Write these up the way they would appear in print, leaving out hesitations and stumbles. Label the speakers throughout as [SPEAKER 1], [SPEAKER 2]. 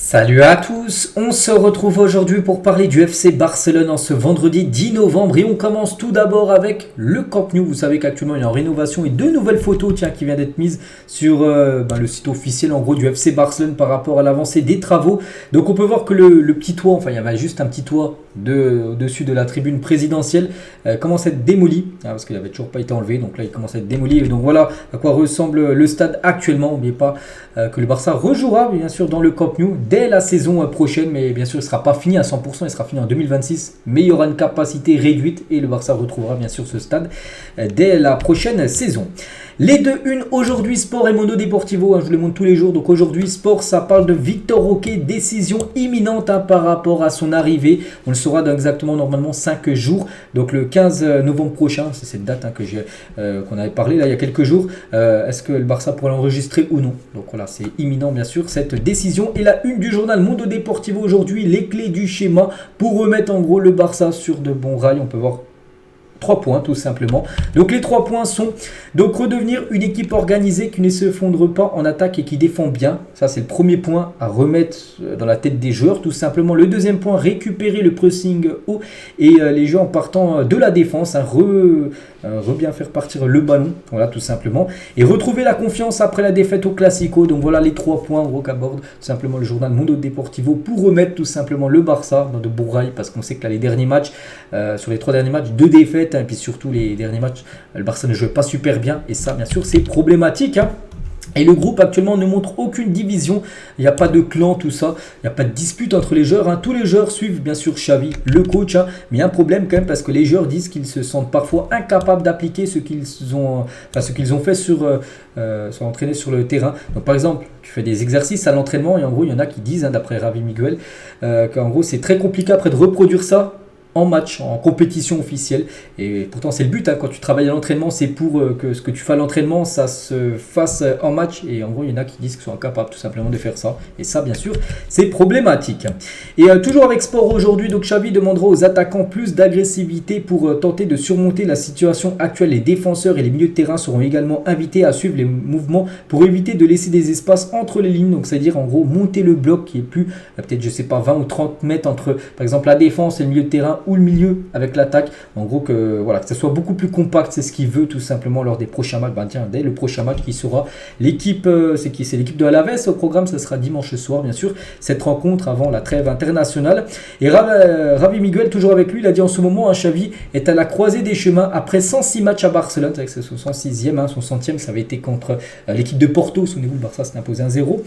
[SPEAKER 1] Salut à tous, on se retrouve aujourd'hui pour parler du FC Barcelone en ce vendredi 10 novembre et on commence tout d'abord avec le Camp Nou. Vous savez qu'actuellement il est en rénovation et deux nouvelles photos qui viennent d'être mises sur le site officiel en gros du FC Barcelone par rapport à l'avancée des travaux. Donc on peut voir que le petit toit, enfin il y avait juste un petit toit au-dessus de la tribune présidentielle commence à être démoli parce qu'il n'avait toujours pas été enlevé, donc là il commence à être démoli et donc voilà à quoi ressemble le stade actuellement. N'oubliez pas que le Barça rejouera bien sûr dans le Camp Nou dès la saison prochaine, mais bien sûr il ne sera pas fini à 100%, il sera fini en 2026, mais il y aura une capacité réduite et le Barça retrouvera bien sûr ce stade dès la prochaine saison. Les deux unes aujourd'hui, Sport et Mundo Deportivo, je vous les montre tous les jours. Donc aujourd'hui, Sport, ça parle de Victor Roque, décision imminente par rapport à son arrivée. On le saura dans exactement normalement 5 jours. Donc le 15 novembre prochain, c'est cette date qu'on avait parlé là il y a quelques jours. Est-ce que le Barça pourrait l'enregistrer ou non? Donc voilà, c'est imminent bien sûr cette décision. Et la une du journal Mundo Deportivo aujourd'hui, les clés du schéma pour remettre en gros le Barça sur de bons rails. On peut voir 3 points tout simplement. Donc les 3 points sont donc redevenir une équipe organisée qui ne s'effondre pas en attaque et qui défend bien. Ça c'est le premier point à remettre dans la tête des joueurs tout simplement. Le deuxième point, récupérer le pressing haut et les jeux en partant de la défense, bien faire partir le ballon, voilà tout simplement. Et retrouver la confiance après la défaite au Classico. Donc voilà les 3 points en gros qu'aborde tout simplement le journal Mundo Deportivo pour remettre tout simplement le Barça dans de bons rails parce qu'on sait que là les derniers matchs, sur les 3 derniers matchs, 2 défaites. Et puis surtout les derniers matchs, le Barça ne jouait pas super bien et ça bien sûr c'est problématique. Et le groupe actuellement ne montre aucune division, il n'y a pas de clan, tout ça, il n'y a pas de dispute entre les joueurs. Tous les joueurs suivent bien sûr Xavi, le coach, mais il y a un problème quand même parce que les joueurs disent qu'ils se sentent parfois incapables d'appliquer ce qu'ils ont fait sur entraîner sur le terrain. Donc par exemple, tu fais des exercices à l'entraînement et en gros il y en a qui disent, d'après Javi Miguel, qu'en gros c'est très compliqué après de reproduire ça en match, en compétition officielle. Et pourtant c'est le but, quand tu travailles à l'entraînement, c'est pour que ce que tu fais à l'entraînement, ça se fasse en match. Et en gros, il y en a qui disent qu'ils sont incapables tout simplement de faire ça. Et ça, bien sûr, c'est problématique. Et toujours avec Sport aujourd'hui, donc Xavi demandera aux attaquants plus d'agressivité pour tenter de surmonter la situation actuelle. Les défenseurs et les milieux de terrain seront également invités à suivre les mouvements pour éviter de laisser des espaces entre les lignes. Donc c'est-à-dire en gros monter le bloc qui est plus, peut-être je sais pas, 20 ou 30 mètres entre par exemple la défense et le milieu de terrain ou le milieu avec l'attaque, en gros que ça soit beaucoup plus compact, c'est ce qu'il veut tout simplement lors des prochains matchs. Dès le prochain match qui sera l'équipe, c'est l'équipe de Alaves au programme, ça sera dimanche soir bien sûr, cette rencontre avant la trêve internationale. Et Javi Miguel, toujours avec lui, il a dit en ce moment, Xavi est à la croisée des chemins après 106 matchs à Barcelone, c'est son 106e, son centième, ça avait été contre l'équipe de Porto, souvenez-vous, le Barça s'est imposé 1-0.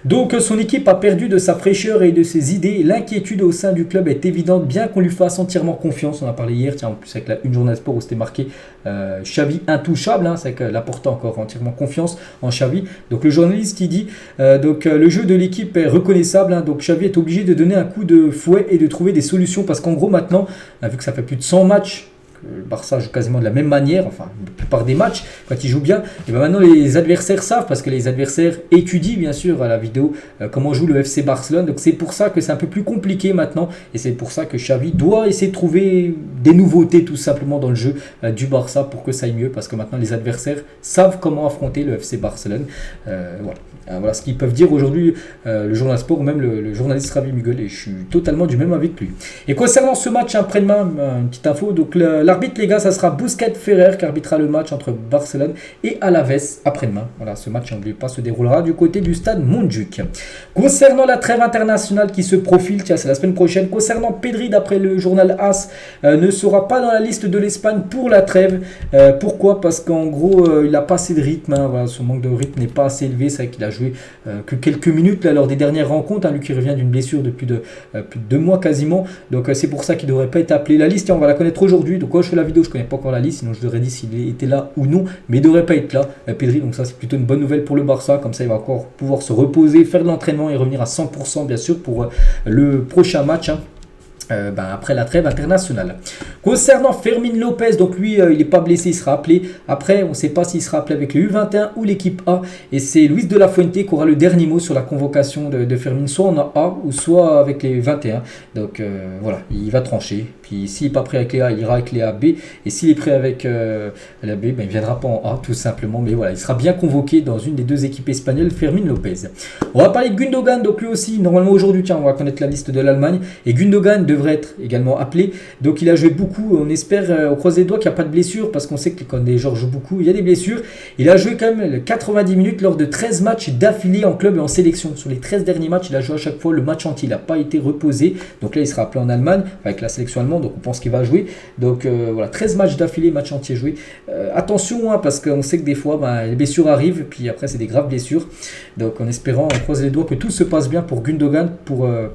[SPEAKER 1] Donc son équipe a perdu de sa fraîcheur et de ses idées, l'inquiétude au sein du club est évidente, bien qu'on lui fasse entièrement confiance. On a parlé hier, en plus avec une journée de sport où c'était marqué Xavi intouchable, c'est que l'apportant encore entièrement confiance en Xavi. Donc le journaliste il dit le jeu de l'équipe est reconnaissable, donc Xavi est obligé de donner un coup de fouet et de trouver des solutions parce qu'en gros maintenant, vu que ça fait plus de 100 matchs le Barça joue quasiment de la même manière, enfin la plupart des matchs quand il joue bien, et bien maintenant les adversaires savent parce que les adversaires étudient bien sûr à la vidéo comment joue le FC Barcelone, donc c'est pour ça que c'est un peu plus compliqué maintenant et c'est pour ça que Xavi doit essayer de trouver des nouveautés tout simplement dans le jeu du Barça pour que ça aille mieux parce que maintenant les adversaires savent comment affronter le FC Barcelone. Voilà ce qu'ils peuvent dire aujourd'hui le journal sport ou même le journaliste Javi Miguel et je suis totalement du même avis que lui. Et concernant ce match après-demain, une petite info, donc l'arbitre les gars ça sera Busquets Ferrer qui arbitrera le match entre Barcelone et Alaves après-demain. Voilà, ce match n'oubliez pas se déroulera du côté du stade Montjuïc. Concernant la trêve internationale qui se profile, c'est la semaine prochaine, concernant Pedri d'après le journal AS ne sera pas dans la liste de l'Espagne pour la trêve. Pourquoi? Parce qu'en gros il n'a pas assez de rythme, son manque de rythme n'est pas assez élevé, c'est vrai qu'il a joué que quelques minutes lors des dernières rencontres, lui qui revient d'une blessure depuis plus de 2 mois quasiment, donc c'est pour ça qu'il ne devrait pas être appelé. La liste on va la connaître aujourd'hui, donc quand je fais la vidéo je ne connais pas encore la liste, sinon je devrais dire s'il était là ou non, mais il ne devrait pas être là, Pedri, donc ça c'est plutôt une bonne nouvelle pour le Barça, comme ça il va encore pouvoir se reposer, faire de l'entraînement et revenir à 100% bien sûr pour le prochain match. après la trêve internationale. Concernant Fermín López, donc lui il n'est pas blessé, il sera appelé. Après on ne sait pas s'il sera appelé avec le U21 ou l'équipe A, et c'est Luis de la Fuente qui aura le dernier mot sur la convocation de Fermín, soit en A ou soit avec les 21. Donc voilà, il va trancher. Puis s'il n'est pas prêt avec les A, il ira avec les A, B, et s'il est prêt avec la B, il ne viendra pas en A tout simplement, mais voilà, il sera bien convoqué dans une des deux équipes espagnoles, Fermín López. On va parler de Gundogan, donc lui aussi normalement aujourd'hui, tiens, on va connaître la liste de l'Allemagne, et Gundogan devrait être également appelé. Donc il a joué beaucoup. On espère, on croise les doigts qu'il n'y a pas de blessure, parce qu'on sait que quand des joueurs jouent beaucoup, il y a des blessures. Il a joué quand même 90 minutes lors de 13 matchs d'affilée en club et en sélection. Sur les 13 derniers matchs, il a joué à chaque fois le match entier. Il n'a pas été reposé. Donc là, il sera appelé en Allemagne avec la sélection allemande. Donc on pense qu'il va jouer. Donc voilà, 13 matchs d'affilée, match entier joué. Attention, hein, parce qu'on sait que des fois, les blessures arrivent. Puis après, c'est des graves blessures. Donc en espérant, on croise les doigts que tout se passe bien pour Gundogan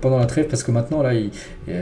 [SPEAKER 1] pendant la trêve, parce que maintenant, là,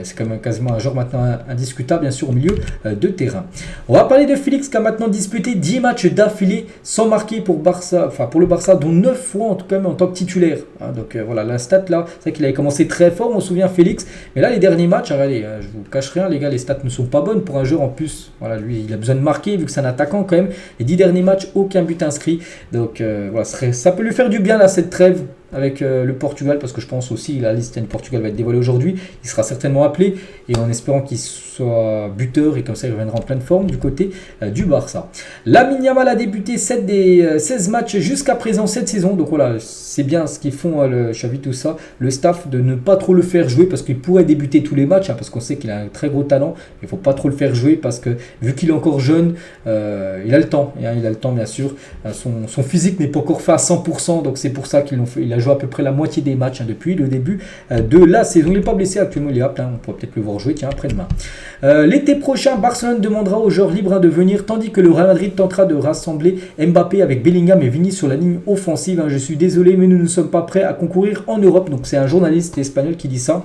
[SPEAKER 1] c'est quand même quasiment un joueur maintenant indiscutable, bien sûr, au milieu de terrain. On va parler de Félix qui a maintenant disputé 10 matchs d'affilée sans marquer pour le Barça, dont 9 fois en tout cas en tant que titulaire. Donc voilà, la stat là, c'est vrai qu'il avait commencé très fort, on se souvient Félix, mais là les derniers matchs, regardez, je vous cache rien les gars, les stats ne sont pas bonnes pour un joueur en plus. Voilà, lui il a besoin de marquer vu que c'est un attaquant quand même. Les 10 derniers matchs, aucun but inscrit. Donc voilà, ça peut lui faire du bien là cette trêve avec le Portugal, parce que je pense aussi la liste du Portugal va être dévoilée aujourd'hui. Il sera certainement appelé, et en espérant qu'il soit buteur, et comme ça il reviendra en pleine forme du côté du Barça. Lamine Yamal a débuté 7 des 16 matchs jusqu'à présent cette saison. Donc voilà, c'est bien ce qu'ils font, Xavi, tout ça, le staff, de ne pas trop le faire jouer, parce qu'il pourrait débuter tous les matchs, parce qu'on sait qu'il a un très gros talent. Il ne faut pas trop le faire jouer, parce que vu qu'il est encore jeune, il a le temps, il a le temps bien sûr. Son physique n'est pas encore fait à 100%, donc c'est pour ça qu'il a joué à peu près la moitié des matchs depuis le début de la saison. Il n'est pas blessé actuellement, il est apte, on pourra peut-être le voir jouer après-demain. L'été prochain, Barcelone demandera aux joueurs libres de venir, tandis que le Real Madrid tentera de rassembler Mbappé avec Bellingham et Vini sur la ligne offensive. Je suis désolé, mais nous ne sommes pas prêts à concourir en Europe. Donc c'est un journaliste espagnol qui dit ça.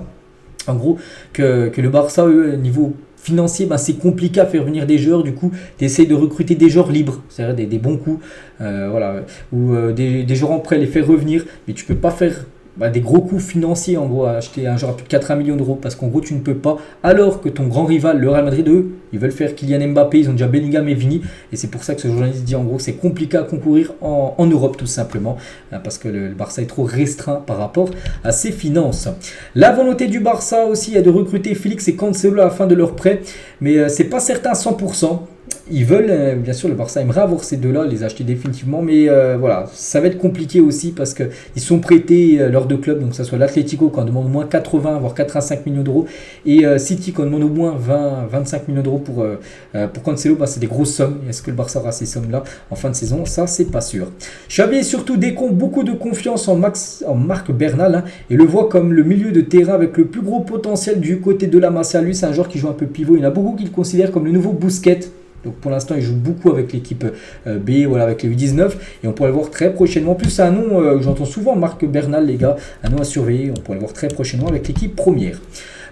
[SPEAKER 1] En gros, que le Barça, niveau financier, c'est compliqué à faire venir des joueurs. Du coup, tu essaies de recruter des joueurs libres, c'est-à-dire des bons coups, voilà, ou des joueurs en prêt, les faire revenir, mais tu peux pas faire des gros coûts financiers, en gros, à acheter un joueur à plus de 80 millions d'euros, parce qu'en gros tu ne peux pas, alors que ton grand rival, le Real Madrid, eux, ils veulent faire Kylian Mbappé, ils ont déjà Bellingham et Vini, et c'est pour ça que ce journaliste dit en gros c'est compliqué à concourir en Europe tout simplement, parce que le Barça est trop restreint par rapport à ses finances. La volonté du Barça aussi est de recruter Félix et Cancelo à la fin de leur prêt, mais c'est pas certain 100%. Ils veulent, bien sûr, le Barça aimerait avoir ces deux-là, les acheter définitivement, mais voilà, ça va être compliqué aussi, parce qu'ils sont prêtés leurs deux clubs, donc que ce soit l'Atlético qui en demande au moins 80, voire 85 millions d'euros, et City qui en demande au moins 20-25 millions d'euros pour Cancelo. C'est des grosses sommes. Est-ce que le Barça aura ces sommes-là en fin de saison? Ça, c'est pas sûr. Xavi surtout décompte beaucoup de confiance en Marc Bernal, et le voit comme le milieu de terrain avec le plus gros potentiel du côté de la Masia. Lui, c'est un joueur qui joue un peu pivot. Il y en a beaucoup qui le considèrent comme le nouveau Busquets. Donc pour l'instant, il joue beaucoup avec l'équipe B, voilà, avec les U19, et on pourrait le voir très prochainement. En plus, c'est un nom que j'entends souvent, Marc Bernal, les gars, un nom à surveiller. On pourrait le voir très prochainement avec l'équipe première.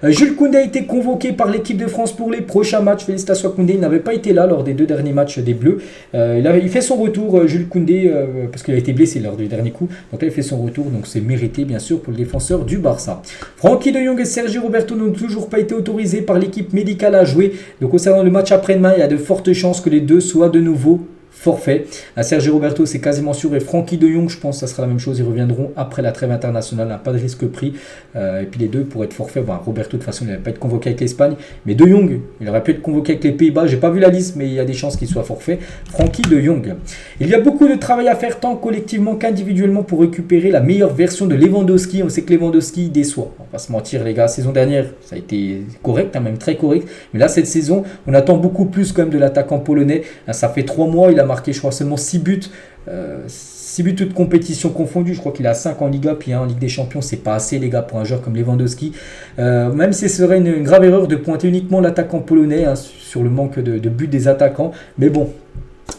[SPEAKER 1] Jules Koundé a été convoqué par l'équipe de France pour les prochains matchs. Félicitations à Koundé, il n'avait pas été là lors des 2 derniers matchs des Bleus. Il fait son retour, Jules Koundé, parce qu'il a été blessé lors du dernier coup. Donc là, il fait son retour, donc c'est mérité bien sûr pour le défenseur du Barça. Frenkie de Jong et Sergi Roberto n'ont toujours pas été autorisés par l'équipe médicale à jouer. Donc concernant le match après-demain, il y a de fortes chances que les deux soient de nouveau forfait. Sergi Roberto, c'est quasiment sûr, et Frenkie de Jong, je pense que ça sera la même chose. Ils reviendront après la trêve internationale, pas de risque pris. Et puis les deux pourraient être forfaits. Roberto, de toute façon, il n'avait pas été convoqué avec l'Espagne, mais de Jong, il aurait pu être convoqué avec les Pays-Bas. J'ai pas vu la liste, mais il y a des chances qu'il soit forfait. Frenkie de Jong. Il y a beaucoup de travail à faire, tant collectivement qu'individuellement, pour récupérer la meilleure version de Lewandowski. On sait que Lewandowski déçoit. On va pas se mentir, les gars. Saison dernière, ça a été correct, même très correct. Mais là, cette saison, on attend beaucoup plus quand même de l'attaquant polonais. Ça fait 3 mois, il a marqué, je crois, seulement 6 buts. 6 buts toutes compétitions confondues. Je crois qu'il a 5 en Liga, puis 1 en Ligue des Champions. C'est pas assez, les gars, pour un joueur comme Lewandowski. Même si ce serait une grave erreur de pointer uniquement l'attaquant polonais, sur le manque de buts des attaquants. Mais bon,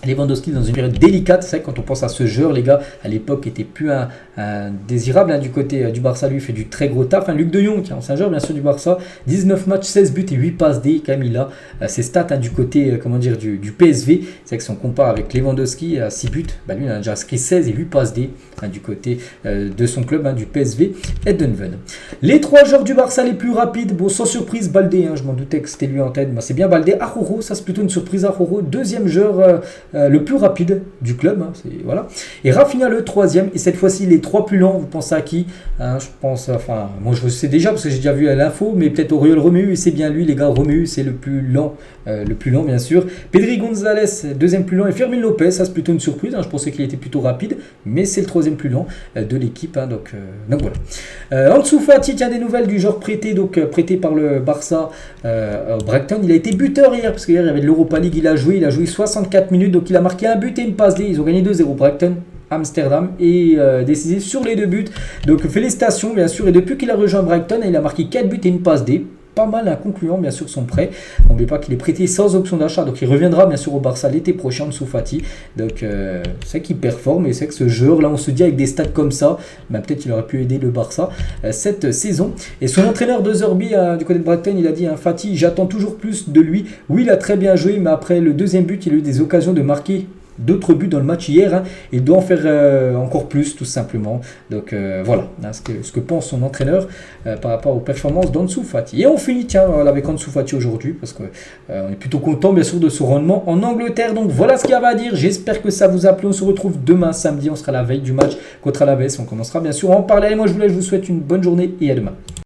[SPEAKER 1] Lewandowski dans une période délicate. C'est vrai que quand on pense à ce joueur, les gars, à l'époque, était plus indésirable du côté du Barça. Lui, il fait du très gros taf. Luc de Jong, c'est un joueur bien sûr du Barça. 19 matchs, 16 buts et 8 passes D. Quand même, il a ses stats du côté du PSV. C'est vrai que si on compare avec Lewandowski à 6 buts, lui, il a déjà inscrit 16 et 8 passes D du côté de son club, du PSV Eindhoven. Les 3 joueurs du Barça les plus rapides, bon, sans surprise, Baldé, je m'en doutais que c'était lui en tête. C'est bien Baldé. Arrojo, ça c'est plutôt une surprise. Arrojo, deuxième joueur le plus rapide du club, voilà. Et Rafinha le troisième, et cette fois-ci les 3 plus lents, vous pensez à qui? Je pense, moi je le sais déjà parce que j'ai déjà vu l'info, mais peut-être Oriol Romeu, et c'est bien lui les gars. Romeu c'est le plus lent bien sûr. Pedri Gonzalez, deuxième plus lent, et Fermin Lopez, ça c'est plutôt une surprise, je pensais qu'il était plutôt rapide, mais c'est le troisième plus lent de l'équipe, donc voilà. Ansu Fati, tiens, des nouvelles du genre prêté par le Barça Brighton. Il a été buteur hier, parce qu'hier il y avait de l'Europa League, il a joué 64 minutes, donc il a marqué un but et une passe D. Ils ont gagné 2-0 Brighton Amsterdam et décisif sur les 2 buts. Donc félicitations bien sûr, et depuis qu'il a rejoint Brighton, il a marqué 4 buts et une passe D. Pas mal concluant bien sûr son prêt. N'oubliez pas qu'il est prêté sans option d'achat, donc il reviendra bien sûr au Barça l'été prochain, Ansu Fati. Donc c'est qu'il performe, et c'est que ce joueur là, on se dit avec des stats comme ça, peut-être qu'il aurait pu aider le Barça cette saison. Et son entraîneur de Zerbi du côté de Brighton, il a dit Fati, j'attends toujours plus de lui. Oui, il a très bien joué, mais après le deuxième but, il a eu des occasions de marquer d'autres buts dans le match hier, il doit en faire encore plus tout simplement. Donc voilà ce que pense son entraîneur par rapport aux performances d'Ansu Fati. Et on finit avec Ansu Fati aujourd'hui, parce qu'on est plutôt content bien sûr de son rendement en Angleterre. Donc voilà ce qu'il y avait à dire, j'espère que ça vous a plu. On se retrouve demain samedi, on sera la veille du match contre Alaves, on commencera bien sûr à en parler. Allez, moi je vous souhaite une bonne journée et à demain.